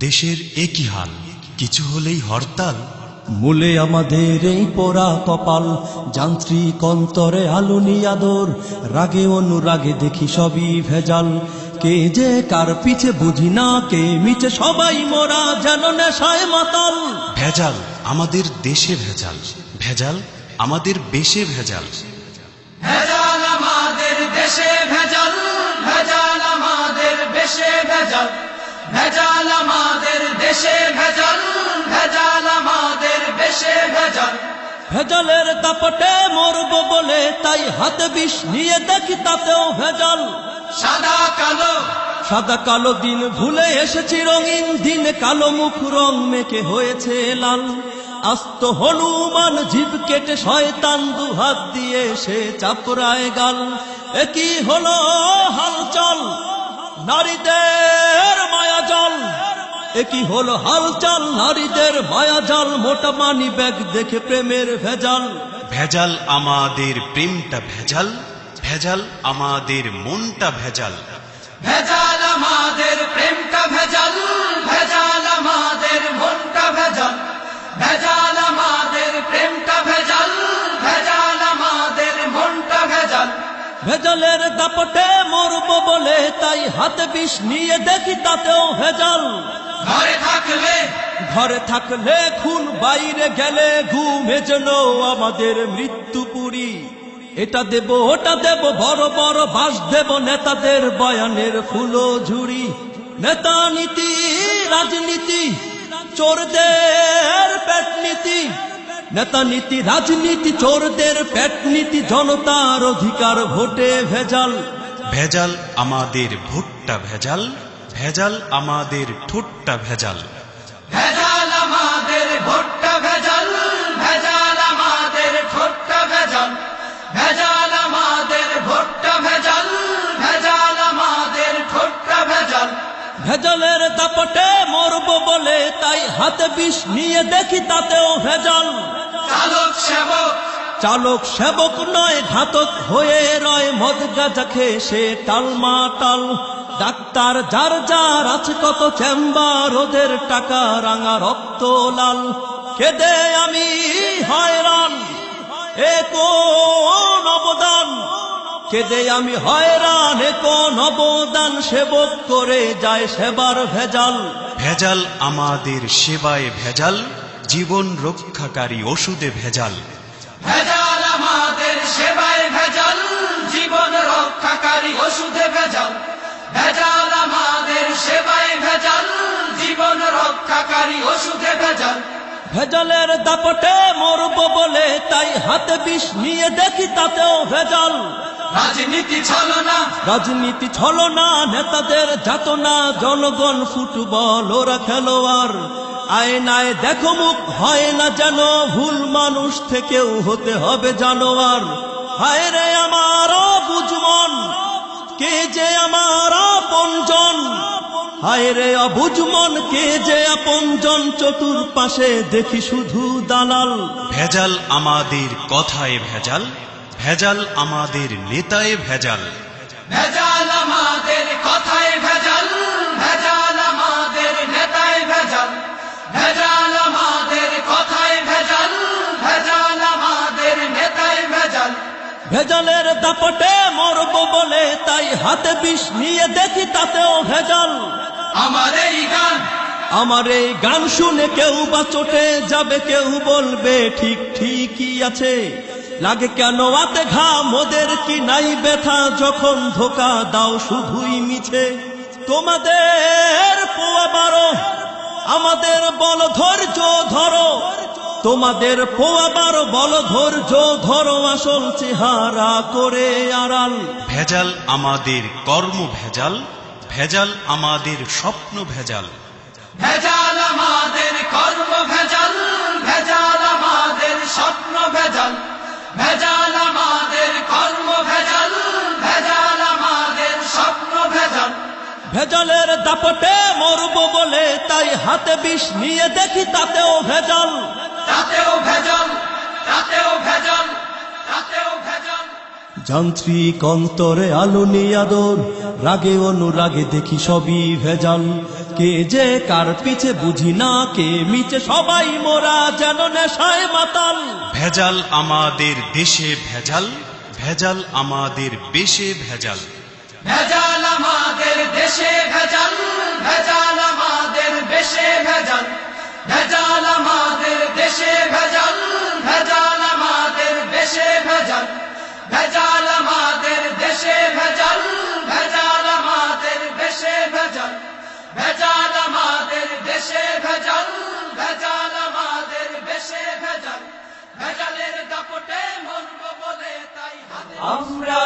দেশের একই হাল, কিছু হলেই হরতাল। মূলে আমাদের এই পোড়া কপাল, যান্ত্রিক অন্তরে আলুনি আদর, রাগে অনুরাগে দেখি সবই ভেজাল। কে যে কার পিছে বুঝি না, কে মিছে সবাই মোরা যেন নেশায় মাতাল। ভেজাল আমাদের দেশে ভেজাল, ভেজাল আমাদের বেশে ভেজাল। ভেজাল আমাদের দেশে ভেজাল, ভেজাল আমাদের বেশে ভেজাল, ভেজাল আমাদের দেশে ভেজাল, ভেজাল আমাদের বেশে ভেজাল। ভেজালের দাপটে মরব বলে তাই হাতে বিষ নিয়ে দেখি তাতেও ভেজাল। সাদা কালো সাদা কালো দিন ভুলে এসেছি রঙিন দিন, কালো মুখ রং মেখে হয়েছে লাল। আস্ত হনুমান জিভ কেটে শয়তান দুহাত দিয়ে সে চাপড়ায় গাল। একই হলো হালচাল নারীদের মায়াজাল, একই হলো হালচাল নারীদের মায়াজাল। মোটা মানি ব্যাগ দেখে প্রেমের ভেজাল। ভেজাল আমাদের প্রেমটা ভেজাল, ভেজাল আমাদের মনটা ভেজাল। ভেজাল আমাদের প্রেমটা ভেজাল, ভেজাল আমাদের মনটা ভেজাল, ভেজাল আমাদের প্রেমটা ভেজাল, ভেজাল আমাদের মনটা ভেজাল। ভেজালের দাপটে মরব বলে তাই হাতে বিষ নিয়ে দেখি তাতেও ভেজাল। ঘরে থাকলে খুন, বাইরে গেলে ঘুমে যেন আমাদের মৃত্যুপুরী। এটা দেব ওটা দেব, বড় বড় বাস দেব, নেতাদের বয়ানের ফুলো ঝুড়ি। নেতা নীতি রাজনীতি চোরদের পেট নীতি, নেতা নীতি রাজনীতি চোরদের পেট নীতি। জনতার অধিকার ভোটে ভেজাল। ভেজাল আমাদের ভোটটা ভেজাল, ভেজাল আমাদের ঠোঁটটা ভেজাল। ভেজাল আমাদের ভোটটা ভেজাল, ভেজাল আমাদের ঠোঁটটা ভেজাল, ভেজাল আমাদের ভোটটা ভেজাল, ভেজাল আমাদের ঠোঁটটা ভেজাল। ভেজালের দাপটে মরব বলে তাই হাতে বিষ নিয়ে দেখি তাতেও ভেজাল। চালক সেবক চালক সেবক নয়, ঘাতক হয়ে রয় মদ গাঁজা খেয়ে সে টালমাটাল। ডাক্তার যার যার আছে কত চেম্বার, ওদের টাকা রাঙা রক্ত লাল। কেঁদে আমি হয়রান এ কোন অবদান, কেঁদে আমি হয়রান এ কোন অবদান। সেবক করে যায় সেবার ভেজাল। ভেজাল আমাদের সেবায় ভেজাল, জীবন রক্ষাকারী ওষুধে ভেজাল। ভেজাল আমাদের সেবায় ভেজাল, জীবন রক্ষাকারী ওষুধে ভেজাল, ভেজাল আমাদের সেবায় ভেজাল, জীবন রক্ষাকারী ওষুধে ভেজাল। ভেজালের দাপটে মরব বলে তাই হাতে বিষ নিয়ে দেখি তাতেও ভেজাল। রাজনীতি ছলনা রাজনীতি ছলনা, নেতাদের যাতনা, জনগণ ফুটবল ওরা খেলোয়াড়। আয়নায় দেখো মুখ হয় না যেন ভুল, মানুষ থেকেও হতে হবে জানোয়ার। হায় রে আমার অবুঝমন, কে যে আমার আপনজন। হায় রে অবুঝমন, কে যে আপনজন। চতুর্পাশে দেখি শুধু দালাল। ভেজাল আমাদের কথায় ভেজাল, ভেজাল আমাদের নেতায় ভেজাল। ভেজাল আমাদের কথায় ভেজাল, ভেজাল আমাদের নেতায় ভেজাল, ভেজাল আমাদের কথায় ভেজাল, ভেজাল আমাদের নেতায় ভেজাল। ভেজালের দাপটে মরব বলে তাই হাতে বিষ নিয়ে দেখি তাতেও ভেজাল। আমার এই গান আমার এই গান শুনে কেউ বা চটে যাবে, কেউ বলবে ঠিক ঠিকই আছে। লাগে কেন আতে ঘাম, ওদের কি নাই ব্যথা, যখন ধোকা দাও শুধুই মিছে। তোমাদের পোয়া বারো, আমাদের বল ধৈর্য ধরো। তোমাদের পোয়া বারো, বল ধৈর্য ধরো, আসল চেহারা করে আড়াল। ভেজাল আমাদের কর্ম ভেজাল, ভেজাল আমাদের স্বপ্ন ভেজাল। ভেজাল আমাদের কর্ম ভেজাল, ভেজাল আমাদের স্বপ্ন ভেজাল, ভেজাল আমাদের কর্ম ভেজাল, ভেজাল আমাদের স্বপ্ন ভেজাল। ভেজালের দাপটে মরব বলে তাই হাতে বিষ নিয়ে দেখি তাতেও ভেজাল। তাতেও ভেজাল, তাতেও ভেজাল, তাতেও ভেজাল। যান্ত্রিক অন্তরে আলুনি আদর, রাগে অনুরাগে দেখি সবই ভেজাল। কে যে কার পিছে বুঝি না, কে মিছে সবাই মোরা যেন নেশায় মাতাল। ভেজাল আমাদের দেশে ভেজাল, ভেজাল আমাদের বেশে ভেজাল। ভেজাল আমাদের দেশে ভেজাল, ভেজাল আমাদের বেশে ভেজাল। ভেজাল আমাদের দেশে ভেজাল, ভেজাল আমাদের বেশে ভেজাল। ভেজাল আমাদের দেশে ভেজাল, ভেজাল আমাদের বেশে ভেজাল। ভেজাল আমাদের দেশে ভেজাল, ভেজাল আমাদের বেশে ভেজাল। ভেজালের দাপটে মরব বলে তাই হাতে আমরা